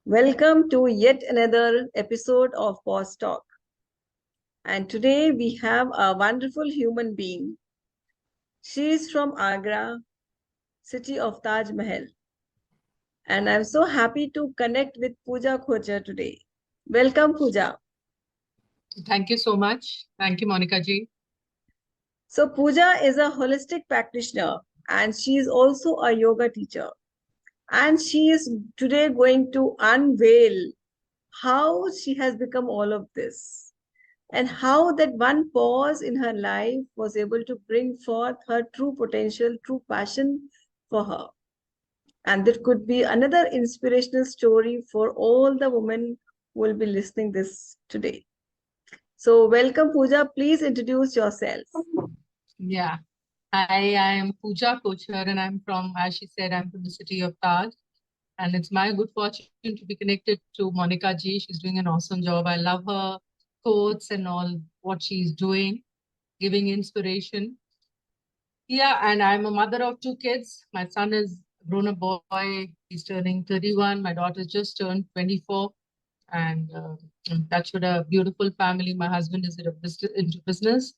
Welcome to yet another episode of Pause Talk. And today we have a wonderful human being. She is from Agra, city of Taj Mahal. And I'm so happy to connect with Puja Kochher today. Welcome, Puja. Thank you so much. Thank you, Monica ji. So, Puja is a holistic practitioner and she is also a yoga teacher. And she is today going to unveil how she has become all of this, and how that one pause in her life was able to bring forth her true potential, true passion for her. And that could be another inspirational story for all the women who will be listening this today. So welcome, Puja. Please introduce yourself. Yeah. I am Puja Kochher, and I'm from, as she said, I'm from the city of Taj. And it's my good fortune to be connected to Monica ji. She's doing an awesome job. I love her quotes and all what she's doing, giving inspiration. Yeah, and I'm a mother of two kids. My son is a grown-up boy. He's turning 31. My daughter just turned 24. And that's with a beautiful family. My husband is into business.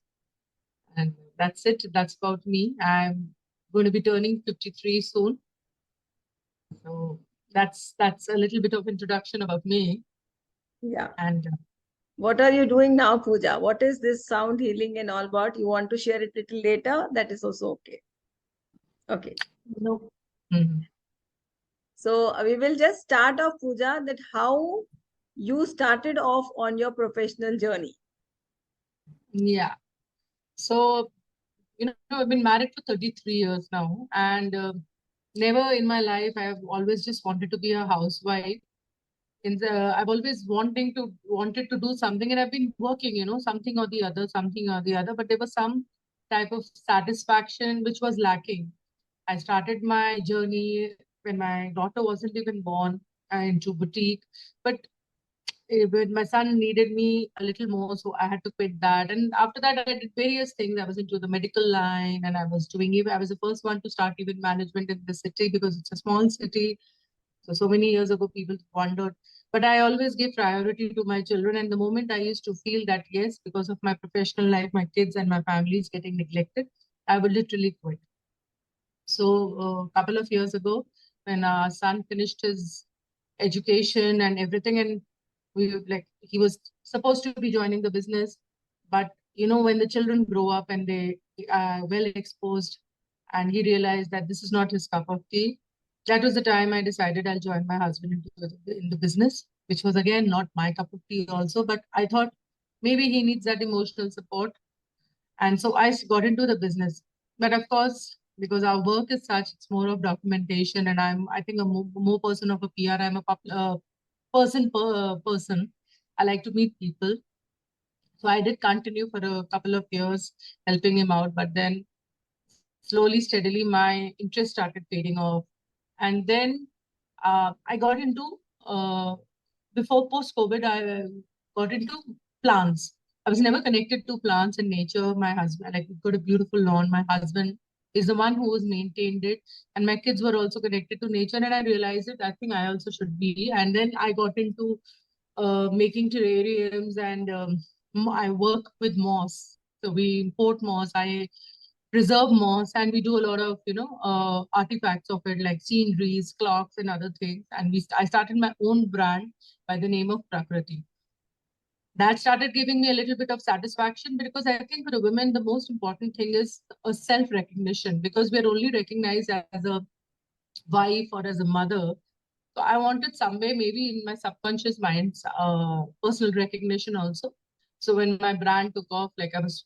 And that's it. That's about me. I'm going to be turning 53 soon. So that's a little bit of introduction about me. Yeah. And What are you doing now, Puja? What is this sound healing and all about? You want to share it little later? That is also okay. Okay. no. Mhm. So we will just start off, Puja, that how you started off on your professional journey. Yeah. So, I've been married for 33 years now, and never in my life I have always just wanted to be a housewife. I've always wanted to do something, and I've been working, something or the other, something or the other, but there was some type of satisfaction which was lacking. I started my journey when my daughter wasn't even born, into boutique, but when my son needed me a little more, so I had to quit that. And after that, I did various things. I was into the medical line, and I was the first one to start event management in the city because it's a small city. So many years ago, people wondered. But I always give priority to my children. And the moment I used to feel that, yes, because of my professional life, my kids and my family is getting neglected, I would literally quit. So a couple of years ago, when our son finished his education and everything, and he was supposed to be joining the business, but when the children grow up and they are well exposed, and he realized that this is not his cup of tea, that was the time I decided I'll join my husband in the business, which was again not my cup of tea also, but I thought maybe he needs that emotional support, and so I got into the business. But of course, because our work is such, it's more of documentation, and I think, a more person of a PR. I'm a person. I like to meet people. So I did continue for a couple of years helping him out, but then slowly, steadily, my interest started fading off. And then I got into, before post COVID, I got into plants. I was never connected to plants and nature. My husband, like, we've got a beautiful lawn. My husband is the one who has maintained it. And my kids were also connected to nature. And I realized it, I think I also should be. And then I got into making terrariums, and I work with moss. So we import moss. I preserve moss, and we do a lot of artifacts of it, like sceneries, clocks, and other things. And I started my own brand by the name of Prakriti. That started giving me a little bit of satisfaction, because I think for a woman the most important thing is a self recognition, because we're only recognized as a wife or as a mother. So I wanted some way, maybe in my subconscious mind, personal recognition also. So when my brand took off, like, I was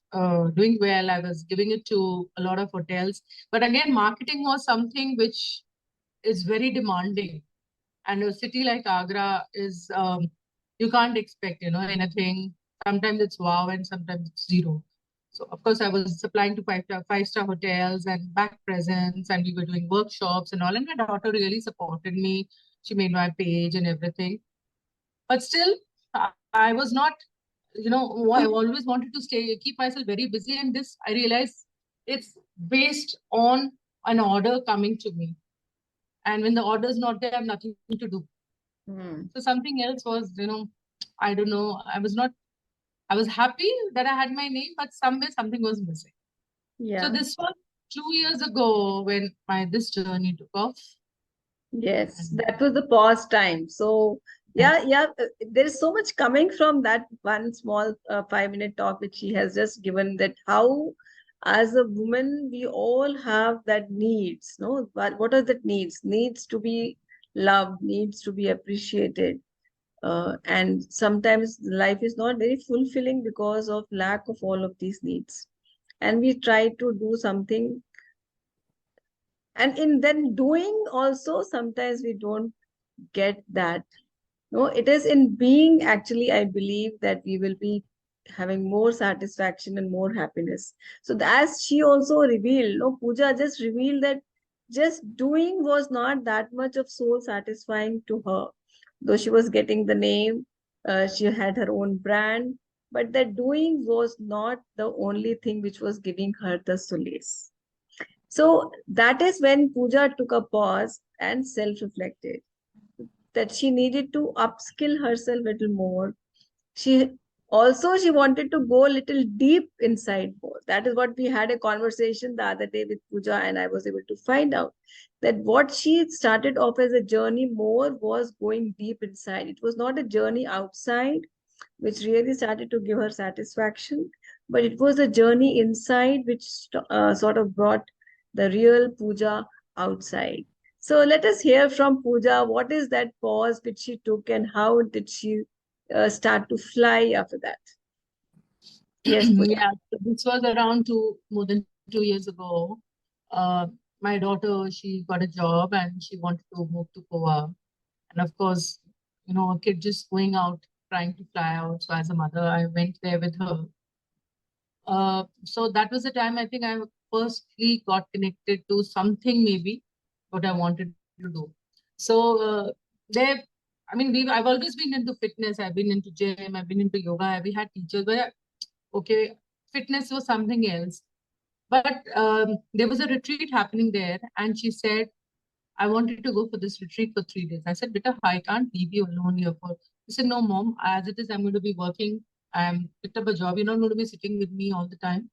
doing well, I was giving it to a lot of hotels. But again, marketing was something which is very demanding. And a city like Agra is, you can't expect, anything. Sometimes it's wow and sometimes it's zero. So of course I was supplying to five-star hotels and back presents, and we were doing workshops and all. And my daughter really supported me. She made my page and everything. But still, I was not, I always wanted to keep myself very busy. And this, I realized, it's based on an order coming to me. And when the order is not there, I have nothing to do. Hmm. So something else was, I don't know, I was happy that I had my name, but somewhere something was missing. So Yeah. this was 2 years ago when my this journey took off. Yes, And that was the pause time. So, yeah, yeah, there is so much coming from that one small 5 minute talk which she has just given, that how, as a woman, we all have that needs, no? But what are that needs? Needs to be loved, needs to be appreciated. And sometimes life is not very fulfilling because of lack of all of these needs. And we try to do something, and in then doing also sometimes we don't get that. No, it is in being, actually, I believe that we will be having more satisfaction and more happiness. So as she also revealed, no, Puja just revealed that just doing was not that much of soul satisfying to her. Though she was getting the name, she had her own brand, but that doing was not the only thing which was giving her the solace. So that is when Puja took a pause and self-reflected that she needed to upskill herself a little more. She wanted to go a little deep inside more. That is what we had a conversation the other day with Puja, and I was able to find out that what she started off as a journey more was going deep inside. It was not a journey outside which really started to give her satisfaction, but it was a journey inside which sort of brought the real Puja outside. So let us hear from Puja. What is that pause which she took, and how did she start to fly after that? Yes, Puja. yeah, so this was around more than 2 years ago. Uh, my daughter, she got a job and she wanted to move to Goa. And of course, a kid just going out, trying to fly out. So as a mother, I went there with her. So that was the time I think I firstly got connected to something maybe what I wanted to do. So there, I mean, I've always been into fitness. I've been into gym. I've been into yoga. We had teachers, but okay, fitness was something else. But there was a retreat happening there, and she said, I wanted to go for this retreat for 3 days. I said, Beta, I can't leave you alone here for. She said, No, mom, as it is, I'm going to be working. I'm picked up a job. You're not going to be sitting with me all the time.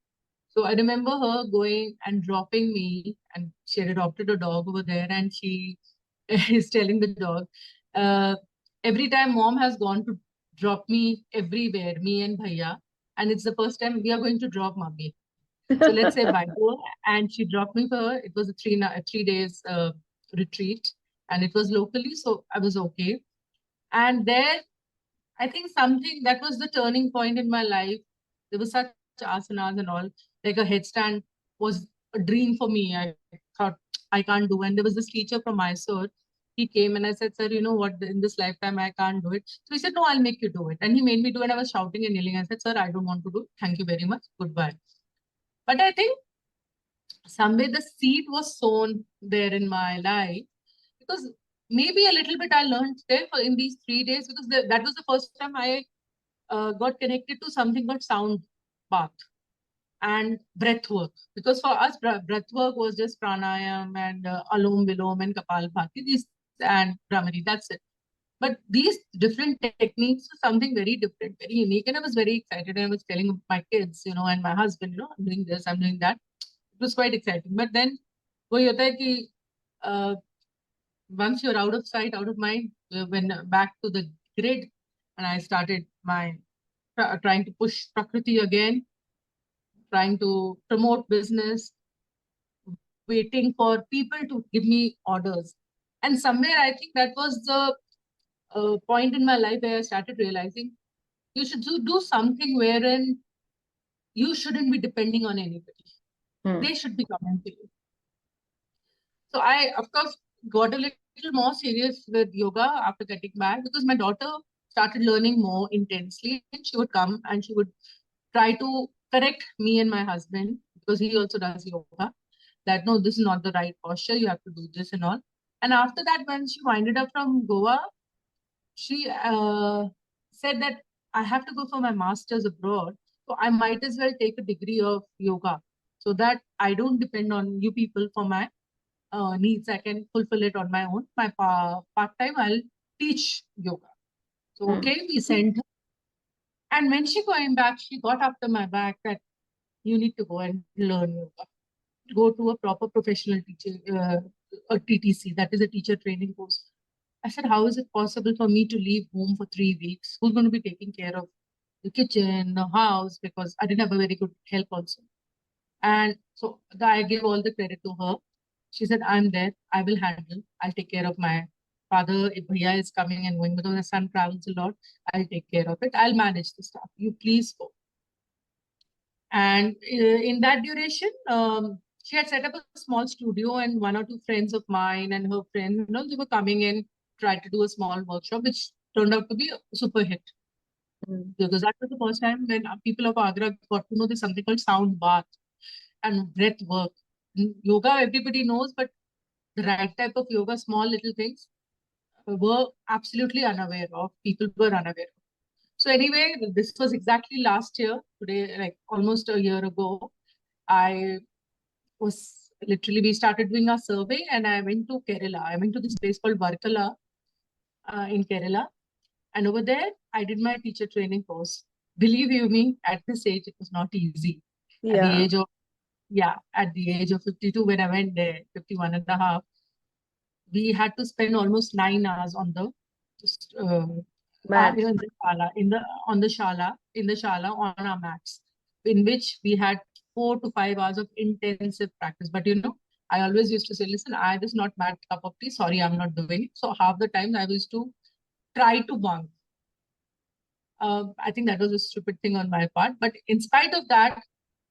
So I remember her going and dropping me, and she had adopted a dog over there, and she is telling the dog, uh, every time mom has gone to drop me everywhere, me and Bhaiya, and it's the first time we are going to drop mommy. So let's say bye to her, and she dropped me for her. It was a 3 days retreat, and it was locally, so I was okay. And there I think something that was the turning point in my life. There was such asanas and all, like a headstand was a dream for me. I thought I can't do. And there was this teacher from Mysore. He came and I said, Sir, you know what? In this lifetime, I can't do it. So he said, No, I'll make you do it. And he made me do it. And I was shouting and yelling. I said, Sir, I don't want to do it. Thank you very much. Goodbye. But I think somewhere the seed was sown there in my life because maybe a little bit I learned there in these 3 days because that was the first time I got connected to something called sound bath and breath work. Because for us, breath work was just pranayam and alom vilom and kapal bhati, these and brahmari. That's it. But these different techniques were something very different, very unique, and I was very excited. And I was telling my kids, and my husband, I'm doing this, I'm doing that. It was quite exciting. But then, वो ये होता है कि uh, once you're out of sight, out of mind, when back to the grid, and I started my trying to push Prakriti again, trying to promote business, waiting for people to give me orders. And somewhere I think that was the point in my life where I started realizing you should do something wherein you shouldn't be depending on anybody. Hmm. They should be coming to you. So I, of course, got a little more serious with yoga after getting back because my daughter started learning more intensely. And she would come and she would try to correct me and my husband because he also does yoga. That no, this is not the right posture. You have to do this and all. And after that, when she winded up from Goa, she said that I have to go for my master's abroad. So I might as well take a degree of yoga so that I don't depend on you people for my needs. I can fulfill it on my own. My part time, I'll teach yoga. So, okay, we sent her. And when she came back, she got after my back that you need to go and learn yoga. Go to a proper professional teacher, a TTC, that is a teacher training course. I said, how is it possible for me to leave home for 3 weeks? Who's going to be taking care of the kitchen, the house? Because I didn't have a very good help also. And so I gave all the credit to her. She said, I'm there. I will handle. I'll take care of my father. If Bhaiya is coming and going, because my son travels a lot, I'll take care of it. I'll manage the stuff. You please go. And in that duration, she had set up a small studio, and one or two friends of mine and her friends, they were coming in, tried to do a small workshop, which turned out to be a super hit. Because that was the first time when people of Agra got to know there's something called sound bath and breath work. Yoga, everybody knows, but the right type of yoga, small little things, were absolutely unaware of. People were unaware. So anyway, this was exactly last year, today, like almost a year ago. I was literally, we started doing our survey and I went to Kerala. I went to this place called Varkala in Kerala. And over there, I did my teacher training course. Believe you me, at this age, it was not easy. At the Yeah. age of, yeah, at the age of 52, when I went there, 51 and a half, we had to spend almost 9 hours on the just Matt. in the shala, in the shala on our mats, in which we had 4 to 5 hours of intensive practice. But I always used to say, listen, I this is not my cup of tea. Sorry, I'm not doing it. So half the time I used to try to bunk. I think that was a stupid thing on my part. But in spite of that,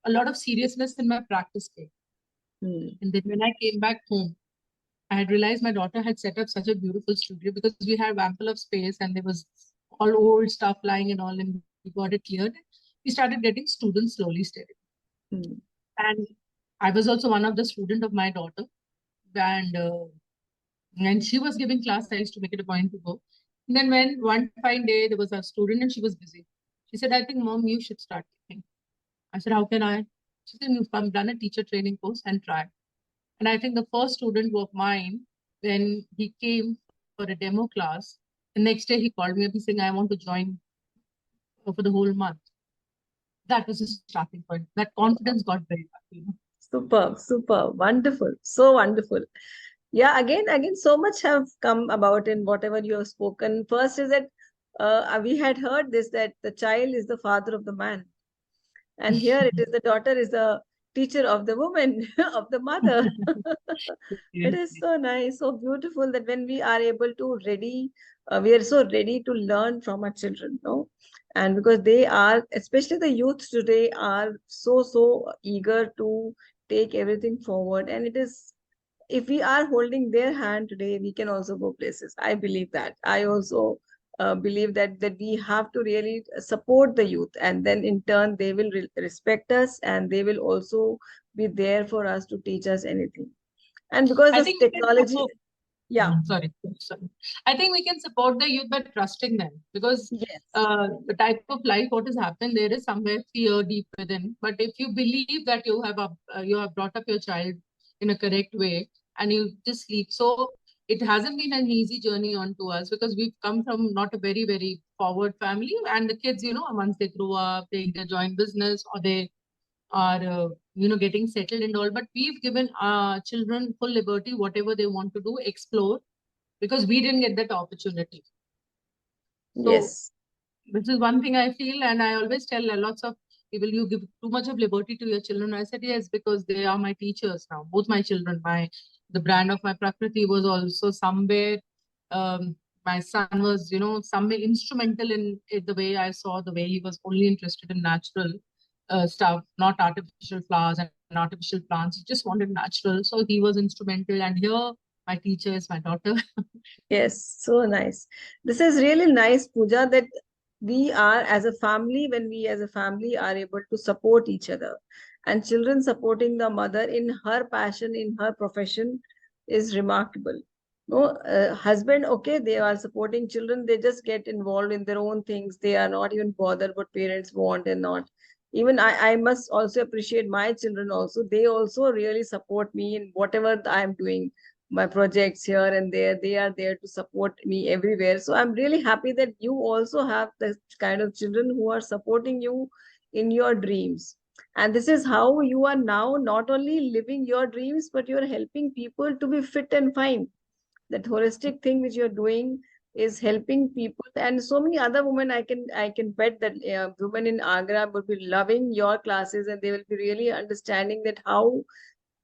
a lot of seriousness in my practice came. And then when I came back home, I had realized my daughter had set up such a beautiful studio because we had ample of space and there was all old stuff lying and all, and we got it cleared. We started getting students slowly, steady. And I was also one of the student of my daughter, and she was giving class. I used to make it a point to go. And then when one fine day there was a student and she was busy, she said, "I think mom, you should start teaching." I said, "How can I?" She said, "You've done a teacher training course and try." And I think the first student of mine, when he came for a demo class, the next day he called me up, saying, I want to join for the whole month. That was his starting point. That confidence got very up. Super, super, wonderful, so wonderful. Yeah, again, so much have come about in whatever you have spoken. First is that we had heard this that the child is the father of the man, and here it is the daughter is the teacher of the woman, of the mother. It is so nice, so beautiful that when we are able to ready, we are so ready to learn from our children, no? And because they are, especially the youth today, are so eager to take everything forward. And it is, if we are holding their hand today, we can also go places. I believe that. I also believe that we have to really support the youth, and then in turn they will respect us, and they will also be there for us to teach us anything. And because I this think we can technology, support. yeah, Sorry. I think we can support the youth by trusting them because yes, the type of life what is happening there is somewhere fear deep within. But if you believe that you have brought up your child in a correct way and you just sleep, so it hasn't been an easy journey onto us because we've come from not a very forward family, and the kids, once they grow up, they either join business or they are getting settled and all, but we've given our children full liberty, whatever they want to do, explore, because we didn't get that opportunity. So yes, this is one thing I feel, and I always tell lots of people, you give too much of liberty to your children. I said yes, because they are my teachers now, both my children. The brand of my Prakriti was also somewhere, my son was, somewhere instrumental in the way I saw, the way he was only interested in natural stuff, not artificial flowers and artificial plants. He just wanted natural. So he was instrumental. And here, my teacher is my daughter. yes, so nice. This is really nice, Pooja, that we are as a family, when we as a family are able to support each other, and children supporting the mother in her passion, in her profession, is remarkable. No, husband, okay, they are supporting children, they just get involved in their own things, they are not even bothered what parents want and not. Even I must also appreciate my children also, they also really support me in whatever I am doing. my projects here and there. They are there to support me everywhere. So I'm really happy that you also have the kind of children who are supporting you in your dreams. And this is how you are now not only living your dreams, but you're helping people to be fit and fine. That holistic thing which you're doing is helping people, and so many other women, I can bet that women in Agra will be loving your classes, and they will be really understanding that how,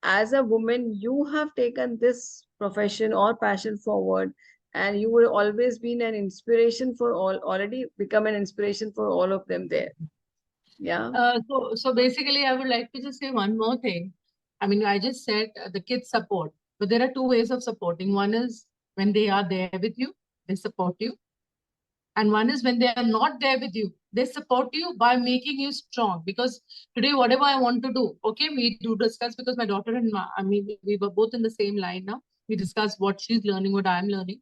as a woman, you have taken this profession or passion forward, and you will always be an inspiration for all, already become an inspiration for all of them there. Yeah. So basically, I would like to just say one more thing. I mean, I just said the kids support, but there are two ways of supporting. One is when they are there with you, they support you. And one is when they are not there with you, they support you by making you strong. Because today, whatever I want to do, okay, we do discuss because my daughter and I mean, we were both in the same line now. We discuss what she's learning, what I'm learning.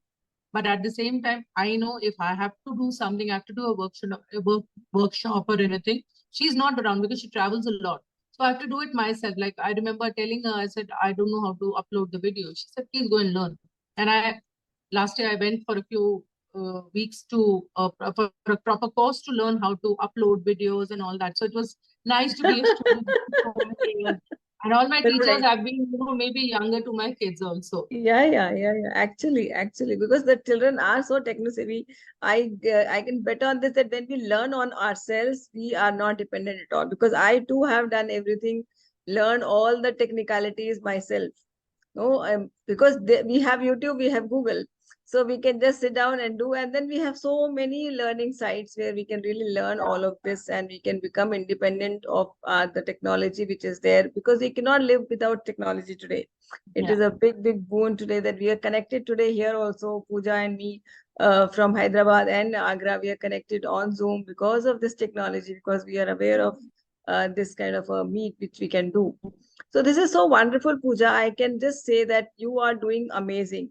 But at the same time, I know if I have to do something, I have to do a workshop or anything. She's not around because she travels a lot. So I have to do it myself. Like I remember telling her, I said, I don't know how to upload the video. She said, please go and learn. And last year I went for a few weeks to for a proper course to learn how to upload videos and all that. So it was nice to be a student for so many years. And all my teachers Correct. have been, maybe younger to my kids also. Yeah. Actually, because the children are so techno savvy, I can bet on this that when we learn on ourselves, we are not dependent at all. Because I too have done everything, learn all the technicalities myself. No, because we have YouTube, we have Google, so we can just sit down and do. And then we have so many learning sites where we can really learn all of this, and we can become independent of the technology which is there. Because we cannot live without technology today. It Yeah. is a big boon today that we are connected today here also. Pooja and me, from Hyderabad and Agra, we are connected on Zoom because of this technology. Because we are aware of this kind of a meet which we can do. So this is so wonderful, Pooja. I can just say that you are doing amazing.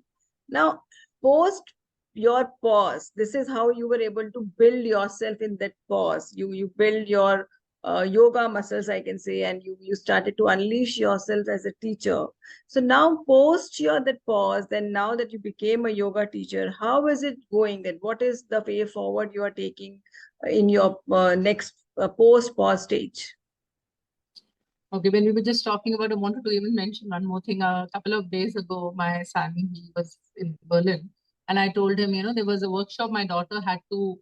Now, post your pause, this is how you were able to build yourself in that pause. You build your yoga muscles, I can say, and you started to unleash yourself as a teacher. So now, post your that pause, then now that you became a yoga teacher, how is it going? Then what is the way forward you are taking in your next post pause stage? Okay, when we were just talking about, I wanted to even mention one more thing. A couple of days ago, my son, he was in Berlin, and I told him, there was a workshop my daughter had to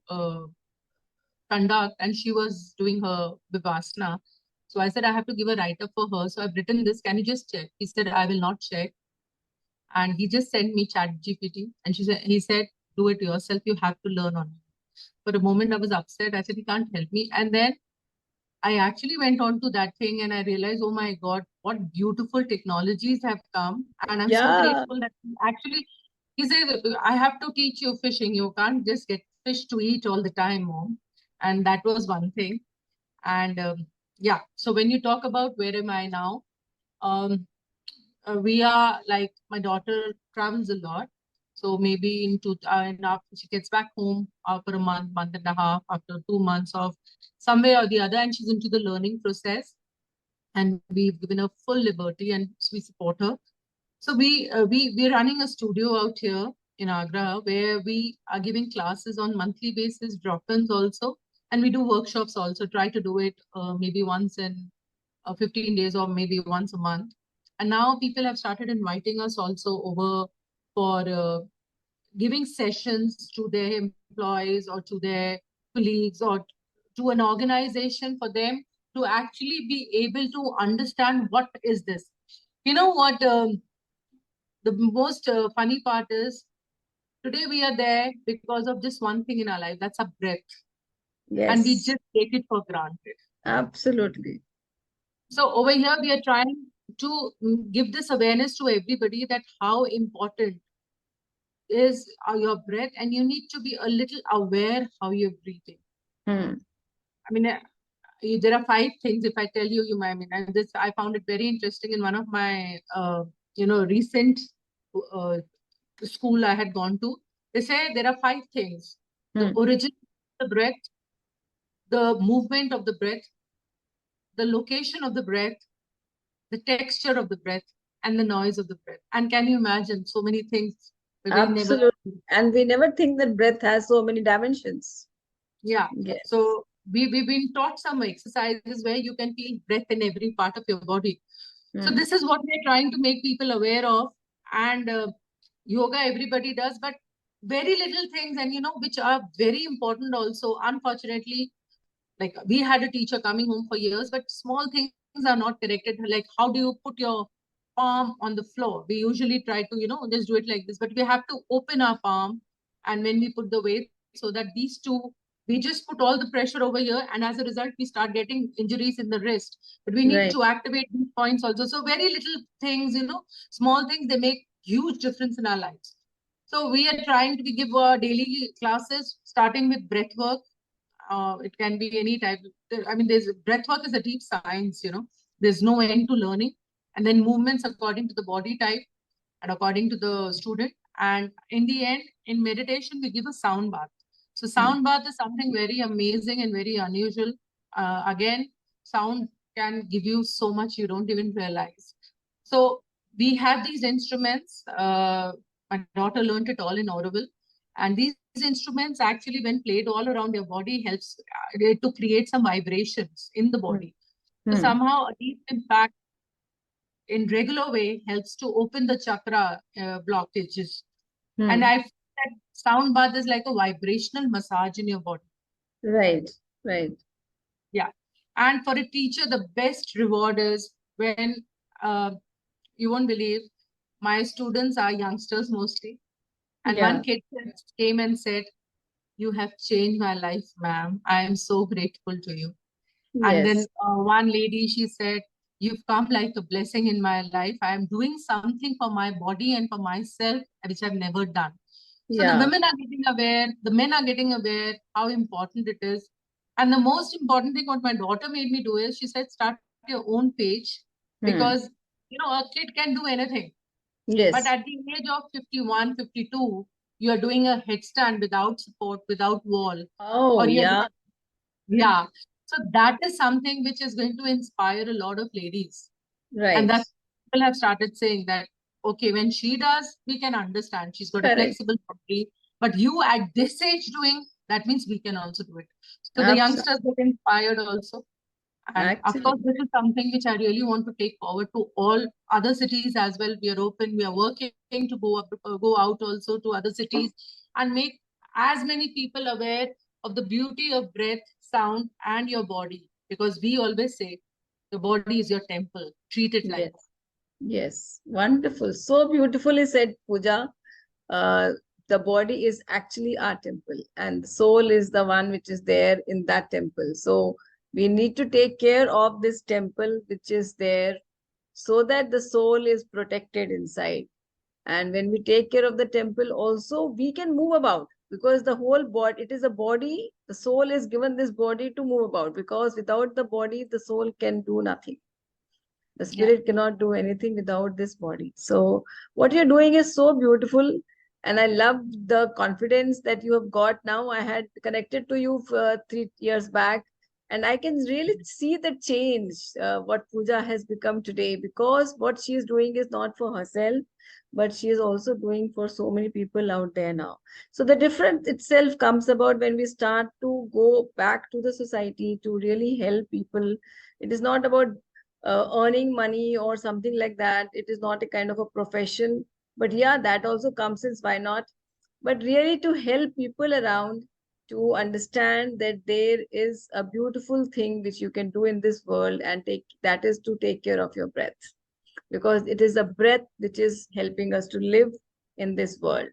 conduct, and she was doing her Vipassana. So I said, I have to give a write-up for her. So I've written this. Can you just check? He said, I will not check. And he just sent me Chat GPT, and he said, do it yourself. You have to learn on it. For a moment, I was upset. I said, he can't help me. And then I actually went on to that thing and I realized, oh my God, what beautiful technologies have come. And I'm so Yeah. grateful that he said, I have to teach you fishing. You can't just get fish to eat all the time, mom. And that was one thing. And yeah, so when you talk about where am I now, um, we are like, my daughter travels a lot. So maybe and after she gets back home after a month and a half, after 2 months of somewhere or the other, and she's into the learning process. And we've given her full liberty and we support her. So we're running a studio out here in Agra where we are giving classes on monthly basis, drop-ins also, and we do workshops also. Try to do it maybe once in 15 days or maybe once a month. And now people have started inviting us also over for giving sessions to their employees or to their colleagues or to an organization for them to actually be able to understand what is this. You know what? The most funny part is today we are there because of just one thing in our life, that's a breath. And we Yes. just take it for granted. Absolutely. So over here, we are trying to give this awareness to everybody that how important is your breath, and you need to be a little aware how you're breathing. Hmm. I mean, there are 5 things. If I tell you, you might. I mean, and this I found it very interesting in one of my, recent uh, school I had gone to. They say there are 5 things: the Hmm. origin of the breath, the movement of the breath, the location of the breath, the texture of the breath, and the noise of the breath. And can you imagine so many things that we never. Absolutely. And we never think that breath has so many dimensions. Yeah. Yes. So we've been taught some exercises where you can feel breath in every part of your body. So Hmm. this is what we're trying to make people aware of. And yoga everybody does, but very little things, and which are very important also. Unfortunately, like we had a teacher coming home for years, but small things are not corrected. Like how do you put your palm on the floor? We usually try to, just do it like this, but we have to open our palm. And when we put the weight, so that these two, we just put all the pressure over here, and as a result, we start getting injuries in the wrist. But we need to Right. activate these points also. So very little things, small things, they make huge difference in our lives. So we are trying to give daily classes, starting with breath work. It can be any type. I mean, there's breath work is a deep science. There's no end to learning. And then movements according to the body type and according to the student. And in the end, in meditation, we give a sound bath. So Hmm. sound bath is something very amazing and very unusual. Again, sound can give you so much you don't even realize. So we have these instruments. My daughter learned it all in Audible. And these instruments actually, when played all around your body, helps to create some vibrations in the Hmm. body. So Hmm. somehow a deep impact in regular way helps to open the chakra blockages. And Hmm. I feel that sound bath is like a vibrational massage in your body. Right. Right. Yeah. And for a teacher, the best reward is when uh, you won't believe, my students are youngsters mostly. And one Yeah. kid came and said, "You have changed my life, ma'am. I am so grateful to you." And then Yes. one lady, she said, "You've come like a blessing in my life. I am doing something for my body and for myself, which I've never done." So the Yeah. women are getting aware, the men are getting aware how important it is. And the most important thing what my daughter made me do is she said, start your own page, because Hmm. a kid can do anything. But Yes. at the age of 51, 52, you are doing a headstand without support, without wall, Oh, or you're yeah. yeah. So that is something which is going to inspire a lot of ladies. And Right. that people have started saying that, okay, when she does, we can understand. She's got a Correct. flexible body. But you at this age doing, that means we can also do it. So the Absolutely. youngsters get inspired also. And of course, Actually. this is something which I really want to take forward to all other cities as well. We are open. We are working to go out also to other cities and make as many people aware of the beauty of breath, sound, and your body. Because we always say, your body is your temple. Treat it like Yes. Yes. Wonderful. So beautifully said, Puja. uh, the body is actually our temple, and the soul is the one which is there in that temple. So we need to take care of this temple which is there, so that the soul is protected inside. And when we take care of the temple also, we can move about, because the whole body, it is a body, the soul is given this body to move about, because without the body the soul can do nothing. The that. Yeah. spirit cannot do anything without this body. So what you're doing is so beautiful, and I love the confidence that you have got now. I had connected to you for 3 years back, and I can really see the change, what Puja has become today, because what she is doing is not for herself, but she is also doing for so many people out there now. So the difference itself comes about when we start to go back to the society to really help people. It is not about earning money or something like that. It is not a kind of a profession, but yeah, that also comes in, why not? But really to help people around to understand that there is a beautiful thing which you can do in this world, and take that is to take care of your breath, because it is a breath which is helping us to live in this world.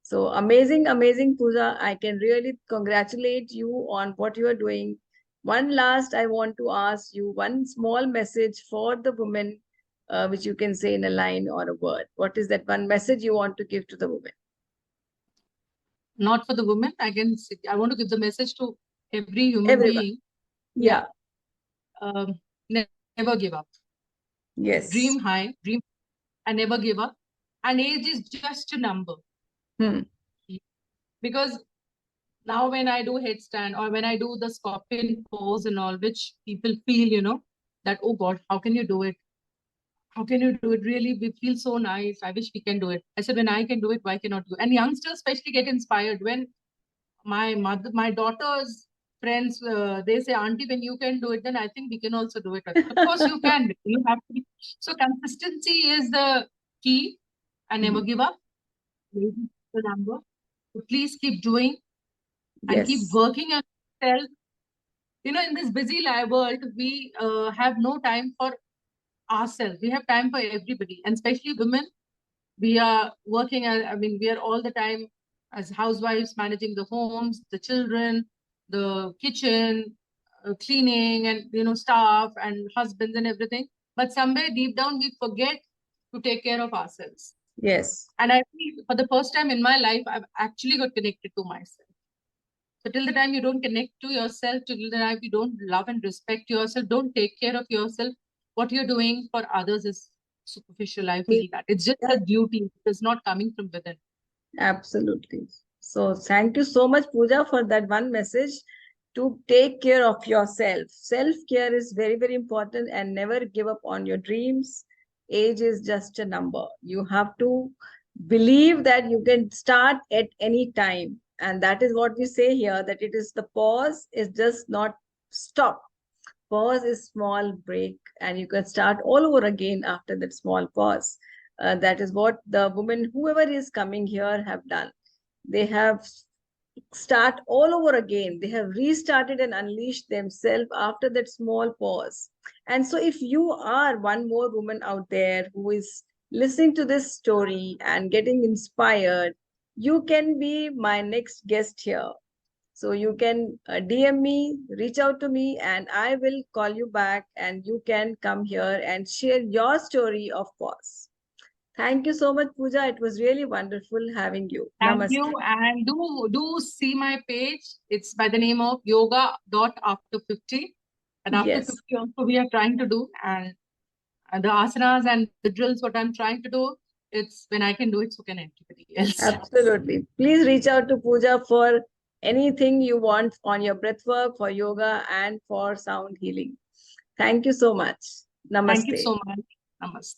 So amazing, amazing, Puja. I can really congratulate you on what you are doing. One last, I want to ask you one small message for the women, which you can say in a line or a word. What is that one message you want to give to the women? Not for the women. I want to give the message to every human Everyone. being. Yeah. Yeah. Never give up. Dream Yes. high, dream, and never give up. And age is just a number. Hmm. Because now when I do headstand or when I do the scorpion pose and all, which people feel, that, oh God, how can you do it? how can you do it? Really, we feel so nice. I wish we can do it. I said, when I can do it, why cannot you? And youngsters especially get inspired when my daughter's friends, they say, Auntie, when you can do it, then I think we can also do it. Of course, you can. You have to. So consistency is the key. I never give up. Remember. So please keep doing and keep Yes, working on yourself. In this busy world, we have no time for ourselves. We have time for everybody, and especially women. We are working, we are all the time as housewives managing the homes, the children, the kitchen, cleaning, and staff and husbands and everything. But somewhere deep down, we forget to take care of ourselves. yes, And I feel for the first time in my life, I've actually got connected to myself. So till the time you don't connect to yourself, till the time you don't love and respect yourself, don't take care of yourself, what you're doing for others is superficial. I feel that. It's just yeah, a duty. It's not coming from within. absolutely. So thank you so much, Pooja, for that one message to take care of yourself. Self-care is very, very important and never give up on your dreams. Age is just a number. You have to believe that you can start at any time. And that is what we say here, that it is the pause is just not stop. Pause is small break, and you can start all over again after that small pause. That is what the women, whoever is coming here, have done. They have start all over again. They have restarted and unleashed themselves after that small pause. And so if you are one more woman out there who is listening to this story and getting inspired, you can be my next guest here. So you can DM me, reach out to me, and I will call you back, and you can come here and share your story of pause. Thank you so much, Pooja. It was really wonderful having you. Thank Namaste. you. And do see my page. It's by the name of yoga dot after 50. And after Yes, 50 also we are trying to do. And the asanas and the drills, what I'm trying to do, it's when I can do it, so can anybody else. absolutely. Please reach out to Pooja for anything you want on your breath work, for yoga, and for sound healing. Thank you so much. Thank you Namaste. so much. Namaste.